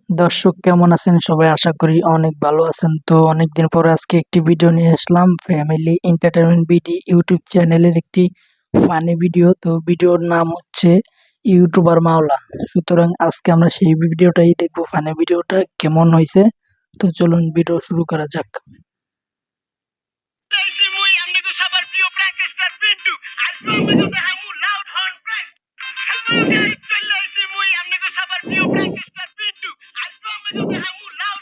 দর্শক কেমন আছেন? সবাই আশা করি অনেক ভালো আছেন। তো অনেকদিন পরে আজকে একটি ভিডিও নিয়ে আসলাম ফ্যামিলি এন্টারটেইনমেন্ট বিডি ইউটিউব চ্যানেলের একটি ফানি ভিডিও। তো ভিডিওর নাম হচ্ছে ইউটিউবার মাওলা। সুতরাং আজকে আমরা সেই ভিডিওটাই দেখবো, ফানি ভিডিওটা কেমন হয়েছে। তো চলুন ভিডিও শুরু করা যাক।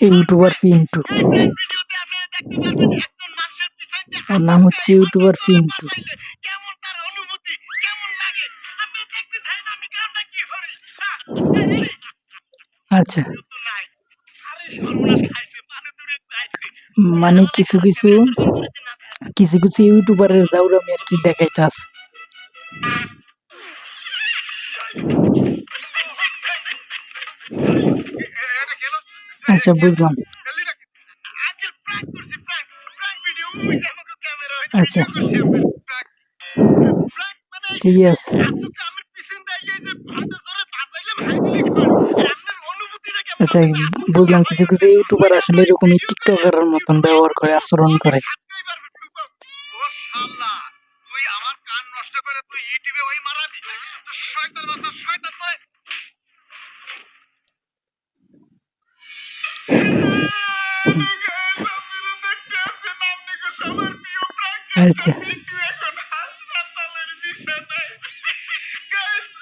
ইউটিউবার পিন্টু, ওর নাম হচ্ছে ইউটিউবার পিন্টু। আচ্ছা, মানে কিছু কিছু কিছু কিছু ইউটিউবারের জাউরামি আর কি দেখাইতে আছে। আচ্ছা, বুঝলাম। আচ্ছা, ঠিক আছে। আচ্ছা, বুঝলাম। কিছু কিছু ইউটিউবার আসলে এরকমই টিকটকারের মতন ব্যবহার করে, আচরণ করে। আচ্ছা,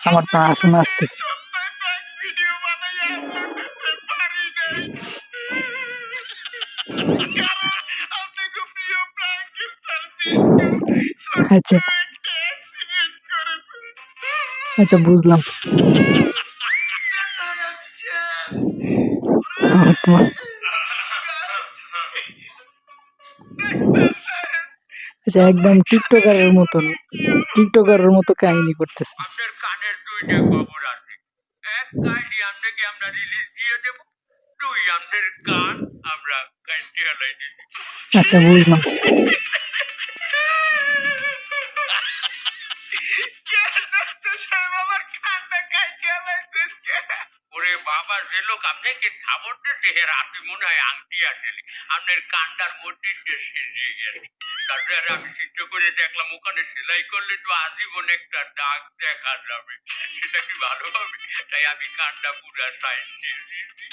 আমার তো আসন আসতেছে। আচ্ছা, আচ্ছা, বুঝলাম। তোমার আচ্ছা, একদম টিকটকারের মতন, টিকটকারের মতো কাহিনী করতেছে। আচ্ছা, বুঝলাম। ওরে বাবা, যে লোক আপনাকে খাবারটা দেহে রাতে মনে হয় আংটি আসেনি আপনার কান্ডার মধ্যে দিয়ে গেছে। তারপরে আমি চিন্তা করে দেখলাম ওখানে সেলাই করলে তো আজীবন একটা দাগ দেখা যাবে, সেটা কি ভালো হবে? তাই আমি কান্ডা পুরা সাইন দিয়ে দিয়েছি।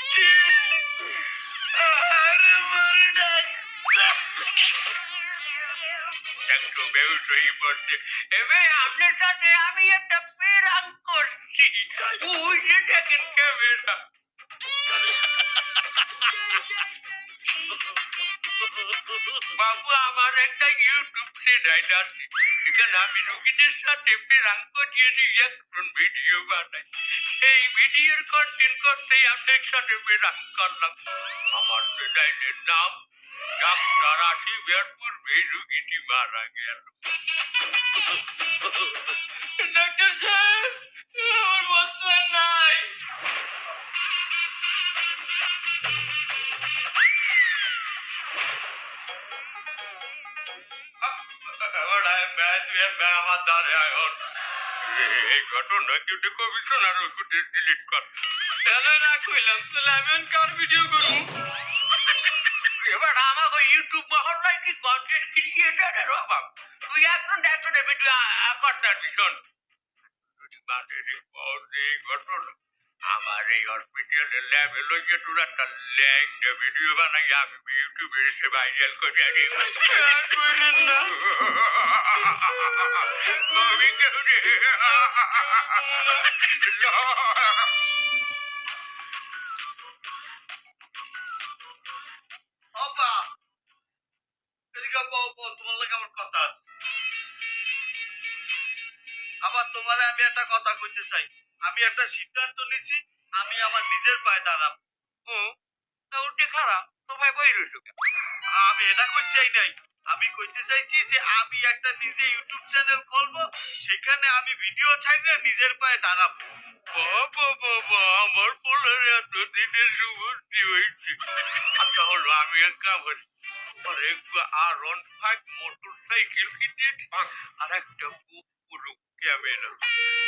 একটু বেউস হয়ে পড়ছে। এবার আপনার সাথে আমি একটা পেরাং করছি, ওই যে দেখেন ক্যামেরা। বাবু, আমার একটা ইউটিউব চ্যানেল আছে, এখানে আমি রোগীদের সাথে পেরাং করিয়ে রিঅ্যাকশন ভিডিও বানাই। এই ভিডিওর কন্টেন্ট করতেই আপনার সাথে পেরাং করলাম। আমার চ্যানেলের নাম ডাক্তার আসিবার পূর্বে রোগীটি মারা গেল। ডাক্তার সাহেব, আমার বস্তু নাই। আমার দ্বারে এখন এই ঘটনা কিন্তু কমিশনার ওষুধের ডিলিট কর। না কইলাম তাহলে আমি কার ভিডিও করবো? এবার আমাকে ইউটিউব মহল্লায় কি কন্টেন্ট ক্রিয়েটারের অভাব? তুই এখন ভিডিও করতে ভীষণ এই ঘটনা আমার এই হসপিটালের ল্যাবে লইয়ে তোর একটা ল্যাংটা ভিডিও বানাই আমি ইউটিউবে এসে ভাইরাল করে আনি। আবার তোমার আমি একটা কথা কইতে চাই, আমি একটা সিদ্ধান্ত নিছি, আমি আমার নিজের পায়ে দাঁড়াবো। খারাপ তো ভাই বই রইছো, আমি এটা কইতে চাই নাই। আমি কইতে চাইছি যে আমি একটা নিজে ইউটিউব চ্যানেল খুলবো, সেখানে আমি ভিডিও ছাইড়ে নিজের পায়ে দাঁড়াবো। বাবা বাবা, আমার পোলার এত দিনের সুবুদ্ধি হয়েছে। আচ্ছা হলো, আমি এক কাম করি, আর অন 5 মোটর সাইকেল কিনে আর একটা পুরো ক্যামেরা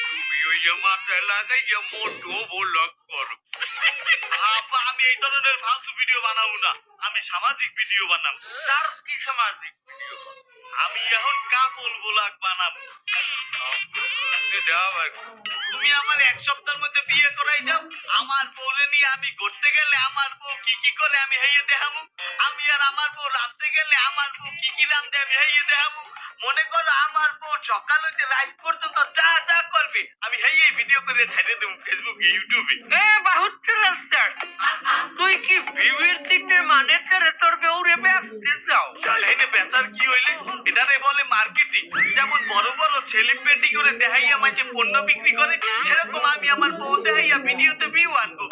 তুমি ওই মাথায় লাগাইয়া মোটো ব্লগ করো। আমি এই ধরনের ফালতু ভিডিও বানাবো না, আমি সামাজিক ভিডিও বানাবো। তার কি সামাজিক ভিডিও? আমি এখন কাপল ব্লগ বানাবো। তুমি আমার এক সপ্তাহের মধ্যে বিয়ে করাই দাও, আমার বউরে নিয়ে আমি ঘুরতে গেলে আমার বউ কি কি করে আমি হেয়ে দেখাবো, আমি আর আমার বউ রাঁধতে গেলে আমার বউ কি কি রাঁধতে আমি হেয়ে দেখাবো। মনে করো আমার বউ সকাল হইতে রাত পর্যন্ত যা যা করবে আমি হেয়ে ভিডিও করে ছেড়ে দেবো ফেসবুকে, ইউটিউবে। এ বহুত স্যার, তুই কি বিবির তিনটে মানে করে তোর বউরে বেচতে চাও? এটা বেচার কি হইলে? এটারে বলে মার্কেটিং। যেমন বড় বড় সেলিব্রিটি করে দেখাইয়া মাঝে পণ্য বিক্রি করে, সেরকম আমি আমার বউ দেখাইয়া ভিডিওতে ভিউ আনবো।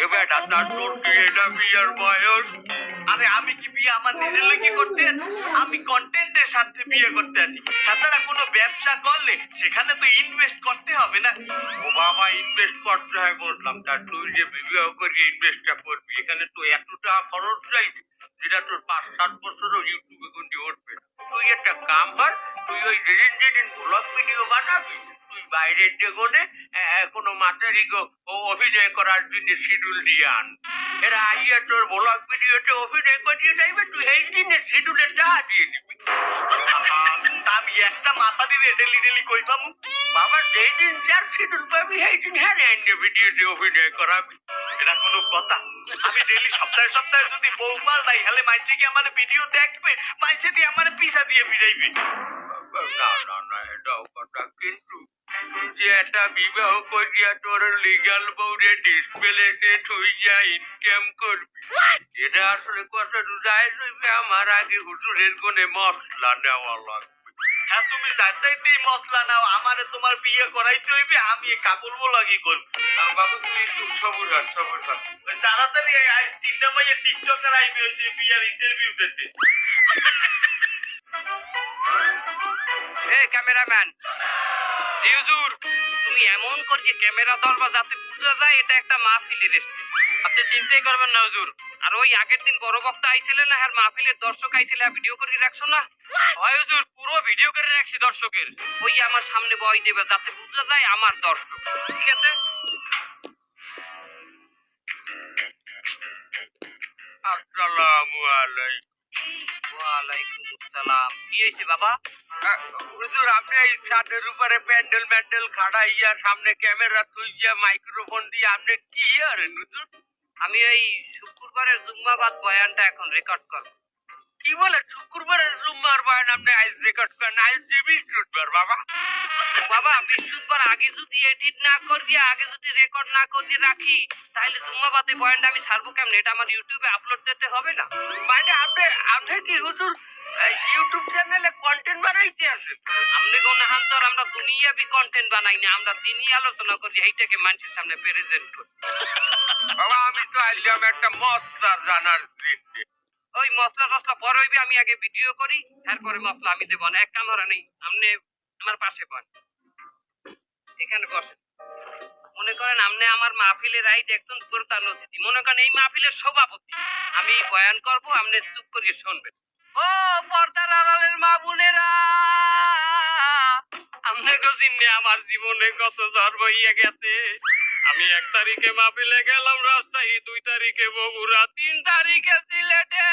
এ বেটা, তার তোর কি এটা বিয়ের বয়স? আরে আমি কি বিয়ে আমার নিজের লেগে করতে আছি? আমি কন্টেন্টের সাথে বিয়ে করতে আছি। তাছাড়া কোনো ব্যবসা করলে সেখানে তো ইনভেস্ট করতে হবে না? ও বাবা, ইনভেস্ট করতে হয় বললাম, তা তুই যে বিবাহ করে ইনভেস্টটা করবি, এখানে তো এত টাকা খরচ চাইবে যেটা তোর 5-7 বছরও ইউটিউবে গুন্ডি উঠবে না। তুই একটা কাম কর, তুই ওই যেদিন ব্লগ ভিডিও বানাবি, তুই বাইরের যেগুনে কোনো মাতারিগো অভিনয় করার জন্য শিডিউল দিয়ে আন। এরা আইয়া তোর ব্লগ ভিডিওতে অভিনয় করিয়ে যাইবে, তুই এই দিনে শিডিউলে টাকা দিয়ে দিবি। আমি একটা মাথা দিলে ডেলি কই পামু? বাবা, যেই দিন যার শিডিউল পাবি সেই দিন হ্যাঁ ভিডিওতে অভিনয় করাবি। এটা কোনো কথা? আমি ডেলি সপ্তাহে যদি বউ পাল্টাই, হলে মাইছে কি আমার ভিডিও দেখবে, মাইছে দিয়ে আমার পিছা দিয়ে ফিরাইবে। না, এটাও কথা, কিন্তু যে একটা বিবাহ করিয়া তোর লিগাল বউরে ডিসপ্লেতে থইয়া ইনকাম করবি, এটা আসলে কথা যায় হইবে। আমার আগে হুজুরের কোনে মশলা নেওয়া লাগবে। হ্যাঁ, তুমি যাইতেই মশলা নাও, আমারে তোমার বিয়ে করাইতে হইবে, আমি কাপড় বলাগি করবো। বাবু, তুই একটু সবুর কর। তাড়াতাড়ি 3টা মাইয়া টিকটকার আইবে ওই যে বিয়ার ইন্টারভিউ দিতে। ক্যামেরাম্যান হুজুর, তুমি এমন করছে ক্যামেরা ধরবা যাতে বুঝা যায় এটা একটা মাহফিলের স্টেজ। আপনি চিন্তাই করবেন না হুজুর। আর ওই আগের দিন বড় বক্তা আইছিলেন না, আর মাহফিলের দর্শক আইছিল, ভিডিও করে রাখছো না? হয় হুজুর, পুরো ভিডিও করে রাখছি দর্শকের। ওই আমার সামনে বয় দেবে যাতে বুঝা যায় আমার দর্শক। ঠিক আছে? আসসালামু আলাইকুম। ওয়ালাইকুম আসসালাম। কি হয়েছে বাবা? হুজুর, আপনি এই ছাদের উপরে প্যান্ডেল খাড়াইয়া সামনে ক্যামেরা তুইয়া মাইক্রোফোন দিয়ে আপনি কি আরেন হুজুর? আমি এই শুক্রবারের জুম্মাবাদ বয়ানটা এখন রেকর্ড করব। কি বলে শুক্রবারের জুম্মার বয়ান আপনি আজ রেকর্ড করেন? আজ বৃহস্পতিবার বাবা। বাবা, বৃহস্পতিবার আগে যদি এডিট না করি, আগে যদি রেকর্ড না করে রাখি, তাহলে জুম্মাবাদে বয়ানটা আমি ছাড়বো কেমন? এটা আমার ইউটিউবে আপলোড দিতে হবে না? মানে আপনি কি হুজুর ইউটিউব চ্যানেলে কন্টেন্ট বানাইতে আছেন? আপনি কোন হান্তর, আমরা দুনিয়াবি কন্টেন্ট বানাই না, আমরা দিনই আলোচনা করি, এইটাকে মানুষের সামনে প্রেজেন্ট করি। বাবা, আমি তো আইলাম একটা মশলা জানার জন্য। ওই মশলা টসলা পরে হইবে, আমি আগে ভিডিও করি, তারপরে মশলা আমি দেবো না। এক কামড়া নেই, আপনি আমার পাশে পান, এখানে বসেন। মনে করেন আপনি আমার মাহফিলের রাইট একজন প্রধান অতিথি, মনে করেন এই মাহফিলের সভাপতি। আমি বয়ান করব, আপনি চুপ করিয়ে শুনবেন। ও পর্দার আড়ালের মা বোনেরা, আপনাকে চিনে আমার জীবনে কত ঝড় বইয়া গেছে। আমি 1 তারিখে মাহফিলে গেলাম রাজশাহী, 2 তারিখে বগুড়া, 3 তারিখে সিলেটে,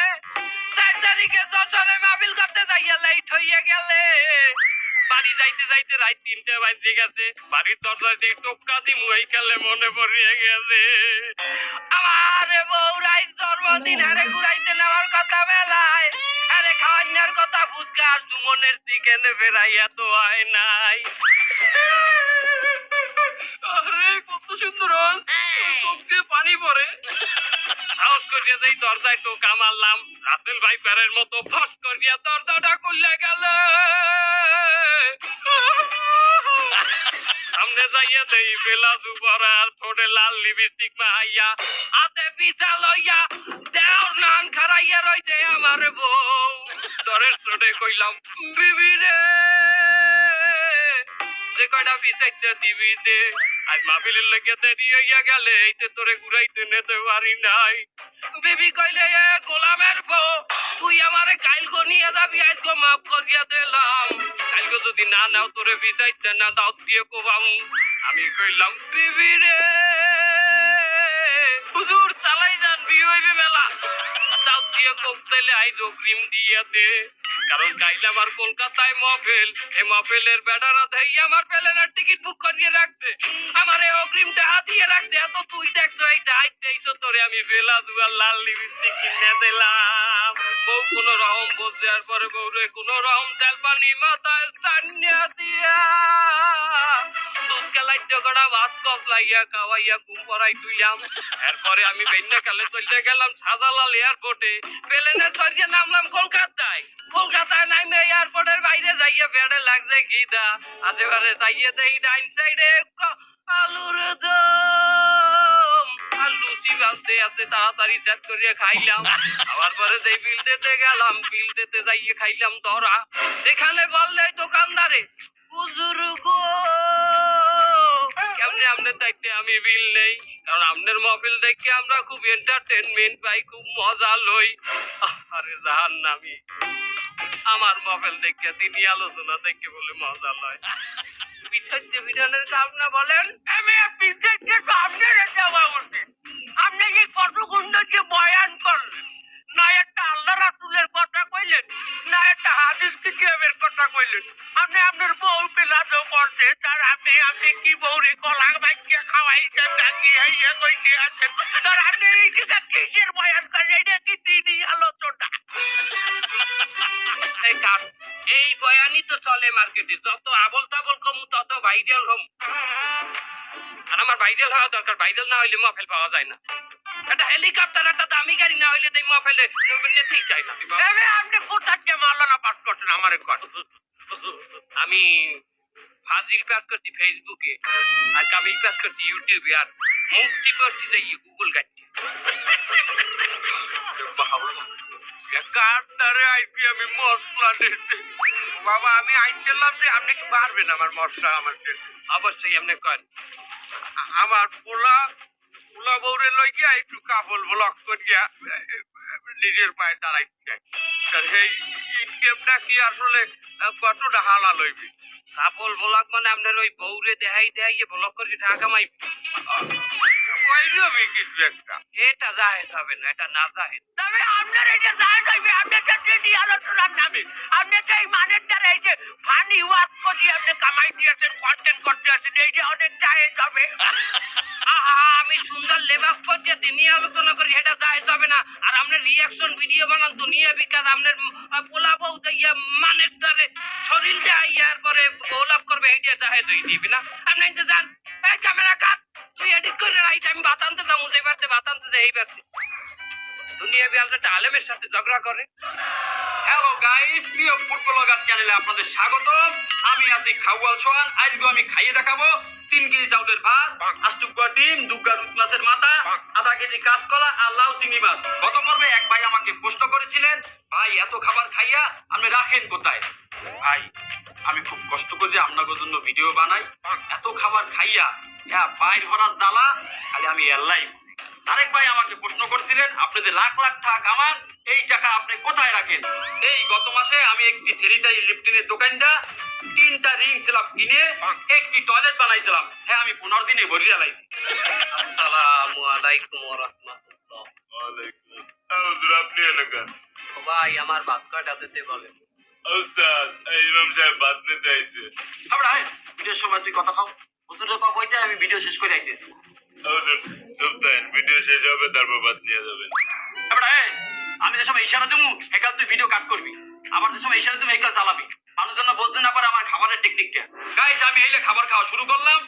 4 তারিখে যশোরে মাহফিল করতে যাইয়া লাইট হইয়া গেলে। বাড়ি যাইতে যাইতে রাত 3টে বাজে গেছে। বাড়ির দরজায় যে টোকা দিমু এই কালে মনে পড়িয়া গেছে আমার বউ রাইত জন্মদিন হারে ঘুরাইতে নেওয়ার কথা বেলায়, আরে খাওয়ানোর কথা বুঝকা সুমনের চিকেনে ফেরাইয়া তো হয় নাই। আরে কত সুন্দর চোখ দিয়ে পানি পড়ে। সাহস করিয়া যাই দরজায় টোকা মারলাম, রাতেল ভাই প্যারের মতো ফস করিয়া দরজাটা খুলে গেল। সামনে যাইয়া দেই বেলা দুপুরা, ঠোঁটে লাল লিপস্টিক মাহাইয়া, হাতে পিঠা লইয়া দেওর নান খারাইয়া রইছে আমার বউ। দরের ঠোঁটে কইলাম, বিবি রে, যে কয়টা পিছাইতে দিবি দে, আজ মাহফিলের লেগে দেরি হইয়া গেলে এইতে তোরে ঘুরাইতে নিতে পারি নাই। বিবি কইলে, এ গোলামের বউ, তুই আমারে কাইলগো নিয়ে যাবি, আজকে মাফ করিয়া দিলাম, কাইলগো যদি না নাও তোরে পিছাইতে না দাও দিয়ে কোবামু। আমি কইলাম, বিবি রে, হুজুর চালাই যান হইবে মেলা দাও দিয়ে কোকতেলে আইজ অগ্রিম দিয়ে দে কারণ কাইলে আমার কলকাতায় মহফিল এই মহফিলের বেটারা দেই আমার প্লেনের টিকিট বুক করিয়ে রাখছে আমার এই অগ্রিম টাকা দিয়ে রাখছে এত তুই দেখছো এই ডাইতেই তো তোরে আমি বেলা দুয়ার লাল লিপস্টিক কিনে দিলাম বউ কোনো রকম বসে আর পরে বউরে কোনো রকম তেল পানি মাথায় টানিয়া দিয়া দুধ কেলাই জগড়া ভাত কসলাইয়া খাওয়াইয়া ঘুম পড়াই তুইলাম এরপরে আমি বেন্যা কালে চলে গেলাম সাদালাল এয়ারপোর্টে প্লেনে চড়িয়ে নামলাম কলকাতায় নামে এয়ারপোর্টের বাইরে যাইয়ে বেড়ে লাগছে গিদা আশেপাশে যাইয়ে দেই ডাইন সাইডে আলুর দম আর লুচি বালতে আছে তাড়াতাড়ি সেট করিয়ে খাইলাম আবার পরে যেই বিল দিতে গেলাম বিল দিতে যাইয়ে খাইলাম ধরা সেখানে বললে দোকানদারে হুজুর গো কেমনে আপনার দায়িত্বে আমি বিল নেই কারণ আপনার মহফিল দেখে আমরা খুব এন্টারটেনমেন্ট পাই খুব মজা লই আরে জাহান্নামী আমার মহফিল দেখে তিনি আলোচনা দেখে বলে মজা লয় পিছাইতে বিধানের কাম না বলেন আমি পিছাইতে তো আপনার যাওয়া উচিত আপনি কি কত গুন্ডকে বয়ান করলেন না একটা আল্লাহ রাসূলের কথা কইলেন না একটা হাদিস কিতাবের কথা কইলেন আপনি আপনার বউ পেলাজও করছে তার আপনি কি বউরে কলা ভাইয়া খাওয়াইছেন নাকি হইয়া কইতে আছেন তার আপনি এই জায়গা কিসের বয়ান করেন এটা কি দিনই আলোচনা এই কাজ এই বয়ানই তো চলে মার্কেটে যত আবল তাবল কম তত ভাইরাল হম আর আমার ভাইরাল হওয়া দরকার ভাইরাল না হইলে মহফিল পাওয়া যায় না একটা হেলিকপ্টার একটা দামি গাড়ি না হইলে এই মহফিলে নিতেই চাই না আপনি কোথায় মাওলানা পাস করছেন আমার আমি ফাজিল পাস করছি ফেসবুকে আর কামিল পাস করছি ইউটিউবে আর মুক্তি করছি যে গুগল গাড়ি আমি মশলা দিতে বাবা আমি আইছিলাম যে আপনি কি পারবেন আমার মশলা আমার অবশ্যই আপনি করেন আমার পোলা বউরে লই গিয়া একটু কাপড় ব্লক করিয়া নিজের পায়ে দাঁড়াইতে সেই ইনকামটা কি আসলে কতটা হালা লইবি কাপড় ব্লক মানে আপনার ওই বউরে দেখাই ব্লক করে টাকা কামাইবি কিছু একটা এটা জাহেজ হবে না এটা না জাহেজ তবে আপনার এটা জাহেজ হইবে আপনার কাছে আলোচনার নামে আপনি এই মানের দ্বারা এই যে ফানি ওয়াজ করি আপনি কামাই দিয়েছেন কন্টেন্ট করতে আছেন এইটা অনেক জাহেজ হবে আমি সুন্দর লেবাস পড়তে দিনই আলোচনা করি এটা জাহেজ হবে না আর আপনার রিয়াকশন ভিডিও বানান দুনিয়া বিকাশ আপনার পোলা বউ যাইয়া মানের দ্বারে শরীর যাইয়া পরে গোলাপ করবে এইটা জাহেজ হয়ে দিবি না আপনি তো জান এই ক্যামেরা কাট তুই এডিট করে রাইট আমি বাতানতে যাবো যে পারতে বাতানতে যে এই পারতে দুনিয়া বিয়াল একটা আলেমের সাথে ঝগড়া করে হ্যালো গাইস প্রিয় ফুড ব্লগার চ্যানেলে আপনাদের স্বাগতম আমি আছি খাওয়াল সোহান আজকে আমি খাইয়ে দেখাবো 3 কেজি চাউলের ভাত 8 টুকরা ডিম 2 গা রুট মাছের মাথা আধা কেজি কাঁচকলা আর লাউ চিংড়ি মাছ গত পর্বে এক ভাই আমাকে প্রশ্ন করেছিলেন ভাই এত খাবার খাইয়া আপনি রাখেন কোথায় ভাই আমি খুব কষ্ট করে আপনাদের জন্য ভিডিও বানাই এত খাবার খাইয়া বাইর হরার দালা খালি আমি এল্লাই আরেক ভাই আমাকে প্রশ্ন করেছিলেন আপনাদের লাখ লাখ টাকা কামান এই টাকা আপনি কোথায় রাখেন এই গত মাসে আমি একটি স্যানিটারি লিপটিনের দোকানটা 3টা রিং স্ল্যাব কিনে একটি টয়লেট বানাইছিলাম হ্যাঁ আমি 15 দিনে ভরিয়া লাইছি আসসালামু আলাইকুম ওয়া রাহমাতুল্লাহ ওয়া আলাইকুম আসসালাম আপনি এলাকা ভাই আমার ভাত কাটা দিতে বলেন ওস্তাদ এই ইমাম সাহেব ভাত নিতে আইছে আমরা ভিডিওর সময় তুই কথা খাও হুজুর কথা কইতে আমি ভিডিও শেষ করে আইতেছি চুপ থাকেন ভিডিও শেষ হবে তারপর ভাত নিয়ে যাবেন আমরা আমি যে সময় ইশারা দেবো একাল তুই ভিডিও কাট করবি আবার যে সময় ইশারা দেবো একাল চালাবি মানুষ জন্য বলতে না পারে আমার খাবারের টেকনিকটা গাইজ আমি এইলে খাবার খাওয়া শুরু করলাম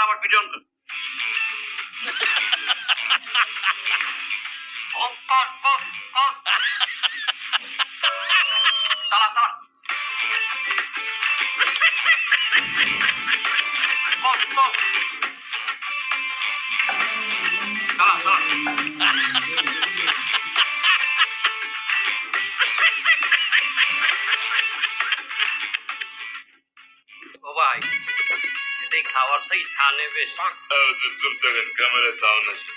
আমার ভিডিও সালা সালা সালা সালা ওর থেকে ছা নেবে চুপ থাকেন, ক্যামেরা সাউন্ড আসে।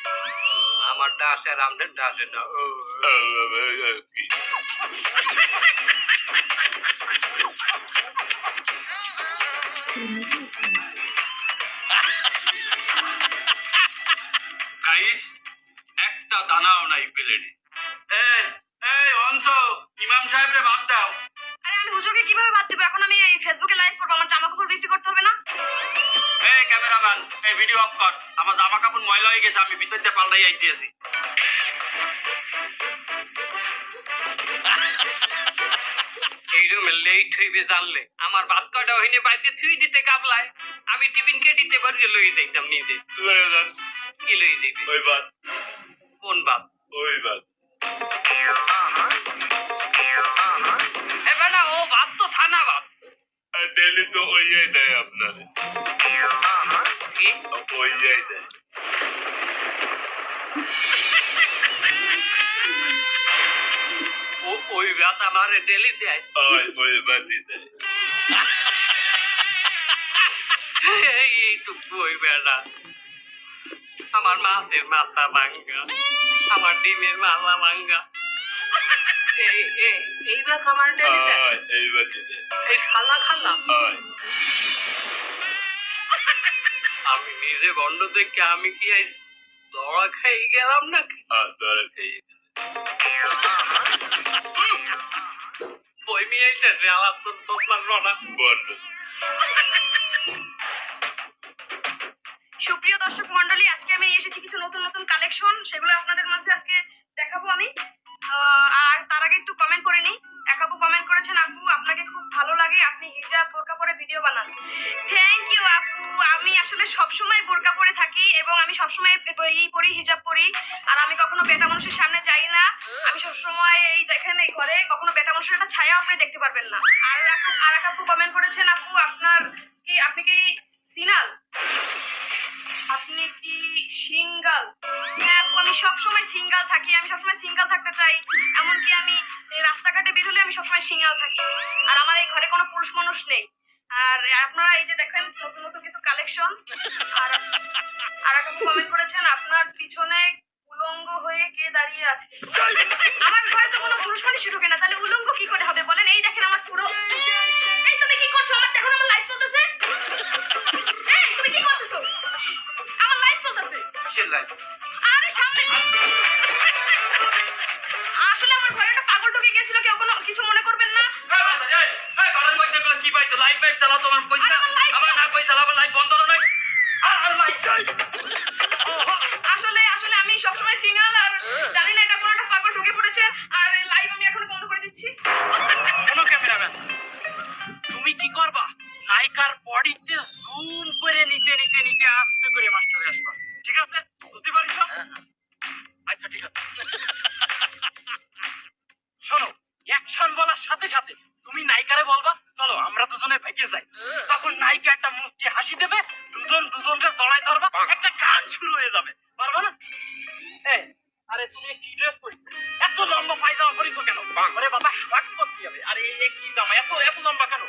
আমারটা আসে আর আমাদেরটা আসে না কি? গাইস, একটা দানাও নাই প্লেটে। এই অংশ, ইমাম সাহেবরে ভাত দাও। আরে আমি হুজুরকে কিভাবে বাদ দেবো? এখন আমি এই ফেসবুকে লাইভ করবো, আমার জামা কাপড় বিক্রি করতে হবে না? এই ক্যামেরাম্যান, এই ভিডিও অফ কর। আমার জামা কাপড় ময়লা হয়ে গেছে, আমি ভিতর দিয়ে পাল্টাই আইতেছি। এই রুমে লেট হইবে জানলে আমার ভাত কটা হইনে বাইতে থুই দিতে গাবলায় আমি টিফিনকে দিতে পারি লই দিতাম নিজে। লয়ে যান। কি লই দিবি? ওই ভাত। কোন ভাত? ওই ভাত। এ বেটা, ও ভাত তো ছানা ভাত। ডেলি তো ওইয়াই দেয় আপনারে। কি? ওইয়াই দেয়। ওই ভাত আমারে ডেলি দেয়। ওই ভাতই দেয়। এইটুকু ওই বেটা আমার মাছের মাথা ভাঙ্গা, আমার ডিমের মাথা ভাঙ্গা। এই ভাত আমার ডেলি দেয়। এই ভাতই দেয়। এই খালা খালা আমি নিজে বন্ধ দেখে আমি কি দড়া খাই গেলাম নাকি? তোরা খেয়ে বই মিয়াইতেছে আমার তো দোকান রনা বন্ধ। সুপ্রিয় দর্শক মন্ডলী, আজকে আমি নিয়ে এসেছি কিছু নতুন নতুন কালেকশন, সেগুলো আপনাদের মাঝে আজকে দেখাবো আমি। আর তার আগে একটু কমেন্ট করে নিই। এক আপু কমেন্ট করেছেন, আপু আপনাকে খুব ভালো লাগে, আপনি হিজাব বোরকা পরে ভিডিও বানান। থ্যাংক ইউ আপু। আমি আসলে সবসময় বোরকা পরে থাকি এবং আমি সবসময় পরি, হিজাব পরি, আর আমি কখনো বেটা মানুষের সামনে যাই না। আমি সবসময় এই দেখেন এই ঘরে কখনো বেটা মানুষের একটা ছায়া আপনি দেখতে পারবেন না। আর এক আপু কমেন্ট করেছেন, আপু আপনি কি সিনাল? আপনি কি সিঙ্গেল? হ্যাঁ আপু, আমি সবসময় সিঙ্গেল থাকি, আমি সবসময় সিঙ্গেল থাকতে চাই। এমনকি আমি রাস্তাঘাটে বের হলে আমি সবসময় সিঙ্গেল থাকি, আর আমার এই ঘরে কোনো পুরুষ মানুষ নেই। আর আপনারা এই যে দেখেন নতুন নতুন কিছু কালেকশন। আর এক আপু কমেন্ট করেছেন, আপনার পিছনে উলঙ্গ হয়ে কে দাঁড়িয়ে আছে? আমার ঘরে তো কোনো পুরুষ মানুষই ঢোকে না, তাহলে উলঙ্গ কি করে হবে বলেন? এই দেখেন আমার পুরো। এই তুমি কি করছো? আমার দেখুন আমার লাইভ চলতেছে। এই তুমি কি করতেছো? আমার লাইভ চলতেছে। কিসের লাইভ? আরে সামনে আসলে আমার ঘরে একটা পাগল ঢুকে গেছিল, কেউ কোনো কিছু মনে করবেন না। ঘরের মধ্যে কি পাইছো? লাইট ফাইট চালাও, তোমার পয়সা আমার না পয়সা চালাবো, লাইট বন্ধ করো নাই। আসলে আসলে আমি সবসময় সিঙ্গেল, আর জানি না এটা কোনো একটা পাগল ঢুকে পড়েছে, আর লাইভ আমি এখন বন্ধ করে দিচ্ছি। কোনো ক্যামেরাম্যান, তুমি কি করবা? নায়িকার বডিতে জুম করে নিতে নিতে নিতে আস্তে করে মাস্টারে আসবা, ঠিক আছে? বুঝতে পারিস? আচ্ছা ঠিক আছে। শোনো, অ্যাকশন বলার সাথে সাথে তুমি নায়িকারে বলবা চলো আমরা দুজনে ভেগে যাই। তখন নায়িকা একটা মুচকি হাসি দেবে, দুজনকে জড়াই ধরবা, একটা গান শুরু হয়ে যাবে। পারবা না? আরে তুমি কি ড্রেস পরিছো? এত লম্বা পায়জামা পরিছো কেন? আরে বাবা শর্ট করতে হবে। আরে এই কি জামা এত এত লম্বা কেন?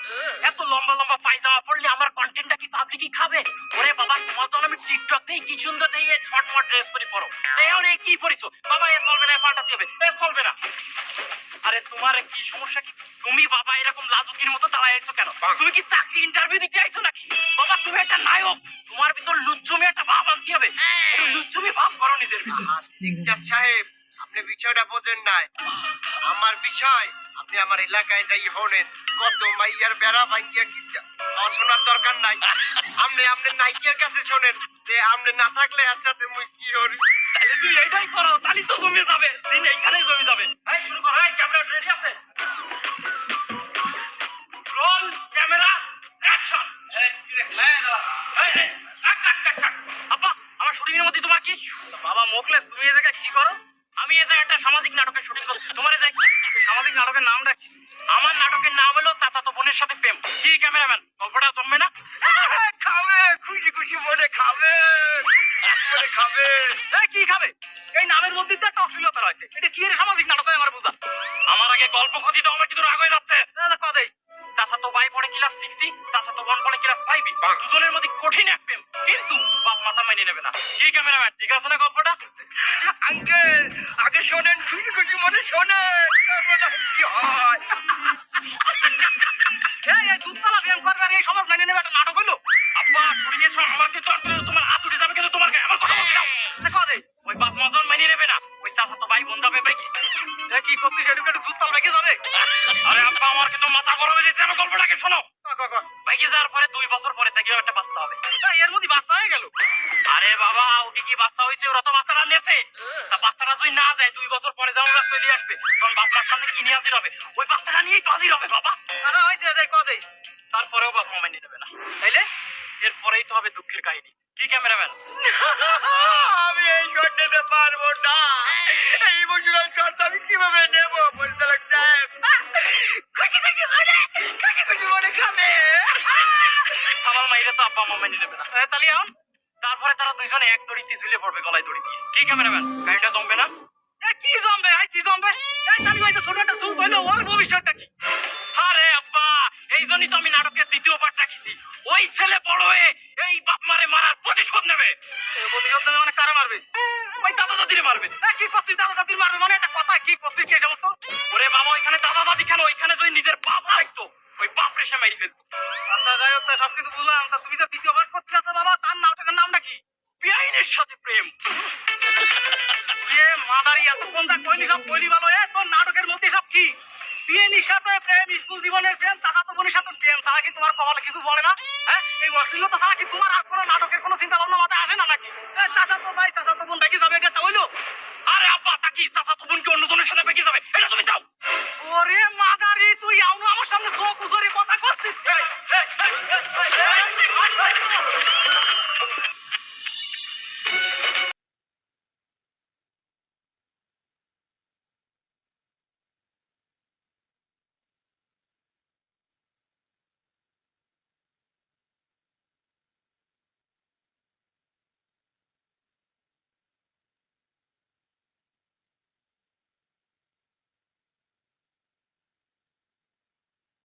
এত লম্বা লম্বা পায়জামা পরলে আমার কন্টেন্টটা কি পাবলিকই খাবে? ওরে বাবা তোমার জন্য আমি টিকটক দেই, কি সুন্দর দেই এই শর্ট মট ড্রেস পরো। এখন এই কি পরিছো? বাবা এ চলবে না, পাল্টাতে হবে, এ চলবে না। আরে তোমার কি সমস্যা কি? তুমি বাবা এরকম লাজুকির মতো দাঁড়ায় আইছো কেন? তুমি কি চাকরি ইন্টারভিউ দিতে আইছো নাকি? বাবা তুমি একটা নায়ক, তোমার ভিতর লুচ্চুমি একটা ভাব আনতে হবে। লুচ্চুমি ভাব করো নিজের ভিতর। সাহেব, আপনি বিষয়টা বোঝেন নাই। আমার বিষয় আপনি আমার এলাকায় যাই হনেন, কত মাইয়ার বেড়া ভাঙ্গিয়া কিনতে শোনার দরকার নাই। আপনি আপনি নাইকের কাছে শোনেন যে আপনি না থাকলে একসাথে মুই কি করি। তাহলে তুই এইটাই করো, তাহলে তো জমে যাবে, দিন এইখানেই জমে যাবে। এই শুরু করো, এই ক্যামেরা রেডি আছে? Roll camera action. আপা আমার শুটিং এর মধ্যে তোমার কি? বাবা মোকলেস, তুমি এই জায়গায় কি করো? আমি এই জায়গায় একটা সামাজিক নাটকের শুটিং করছি। তোমার এই জায়গায় সামাজিক নাটকের নামটা কি? আমার নাটকের নাম হলো চাচাতো বোনের সাথে প্রেম। কি ক্যামেরাম্যান, গল্পটা জমবে না? খাবে খুশি খুশি মনে খাবে, মনে খাবে। কি খাবে? এই নামের মধ্যে তো একটা অশ্লীলতা রয়েছে। এটা কি এর সামাজিক নাটক? আমার বুঝা। আমার আগে গল্প কথিত আমার কিন্তু রাগ হয়ে যাচ্ছে। কদেই চাচাতো ভাই পড়ে ক্লাস 6 চাচাতো বোন পড়ে ক্লাস 5 দুজনের মধ্যে কঠিন এক প্রেম, কিন্তু বাপ মাথা মেনে নেবে না। কি ক্যামেরাম্যান, ঠিক আছে না গল্পটা? আঙ্কেল আগে শোনেন, খুশি খুশি মনে শোনেন, তারপর দেখেন কি হয়। এই দুধপালা ব্যায়াম করবে আর এই সমাজ মেনে নেবে একটা নাটক হইলো? আব্বা শুটিং এর সময় আমার কিন্তু তোমার হাত উঠে যাবে, কিন্তু তোমার গায়ে আমার কথা বলতে দাও। দেখো দে ওই বাপ মজন মেনে নেবে না, ওই চাচাতো ভাই বোন যাবে ভাই কি করছিস, সেটা একটু দুধপাল ভাইকে যাবে। আরে আব্বা আমার কিন্তু মাথা গরম হয়ে যাচ্ছে, আমার গল্পটাকে শোনো। ভাইকে যাওয়ার পরে 2 বছর পরে তাকে একটা বাচ্চা হবে। এর মধ্যে বাচ্চা হয়ে গেল? আরে বাবা ওটি কি বাচ্চা হয়েছে, ওরা তো বাচ্চাটা নেছে। তা বাচ্চাটা যদি না যায় 2 বছর পরে যখন ওরা চলে আসবে তখন বাচ্চার সামনে কি নিয়ে হাজির হবে? ওই বাচ্চাটা নিয়েই তো হাজির হবে বাবা। আরে হয়েছে দেখ কদেই, তারপরেও বাপ মা মেনে নেবে না, তাইলে এরপরেই তো হবে দুঃখের কাহিনী। কি ক্যামেরাম্যান? আমি এই শট নিতে পারবো না, এই ইমোশনাল শট আমি কিভাবে নেব? পরিচালক সাহেব খুশি খুশি মনে খাবে। সামাল মাইরে তো আব্বা মা মেনে নেবে না, তাহলে এখন তারপরে তারা দুইজনে এক দড়িতে ঝুলে পড়বে গলায় দড়ি দিয়ে। কি ক্যামেরাম্যান, গাড়িটা জমবে না? কি জমবে, কি জমবে? এই তালি ভাই তো ছোট একটা চুল পাইলো, ওর ভবিষ্যৎটা কি? আরে আব্বা এই জন্যই তো আমি নাটকের 2য় পার্ট রাখিছি। ওই ছেলে বড় হয়ে এই বাপ মারে মারার প্রতিশোধ নেবে। প্রতিশোধ নেবে মানে কারা মারবে? ওই দাদা দাদিরে মারবে। কি করছিস, দাদা দাদির মারবে মানে একটা কথা? কি করছিস কি সমস্ত? ওরে বাবা ওইখানে দাদা দাদি কেন, ওইখানে যদি নিজের বাপ থাকতো ওই বাপ রেসে মারি ফেলতো। আচ্ছা যাই হোক, সবকিছু বুঝলাম। তা তুমি তো 2য় পার্ট করতে যাচ্ছ বাবা, তার নাটকের নামটা কি? বেআইনের সাথে প্রেম। মাদারি এতক্ষণ যা কইলি সব কইলি ভালো। তোর নাটকের মধ্যে সব কি? বিয়ের সাথে প্রেম, স্কুল জীবনের প্রেম, চাচাতো বোনের সাথে প্রেম ছাড়া কি তোমার কপালে কিছু পড়ে না? হ্যাঁ, এই অশ্লীলতা ছাড়া কি তোমার আর কোনো নাটকের কোনো চিন্তা ভাবনা মাথায় আসে না নাকি? চাচাতো ভাই চাচাতো বোন বেঁকে যাবে, এটা হইলো? আরে আব্বা তা কি চাচাতো বোন কি অন্যজনের সাথে বেঁকে যাবে? এটা তুমি যাও। ওরে মাদারি তুই আউনো আমার সামনে চোখ উজরে কথা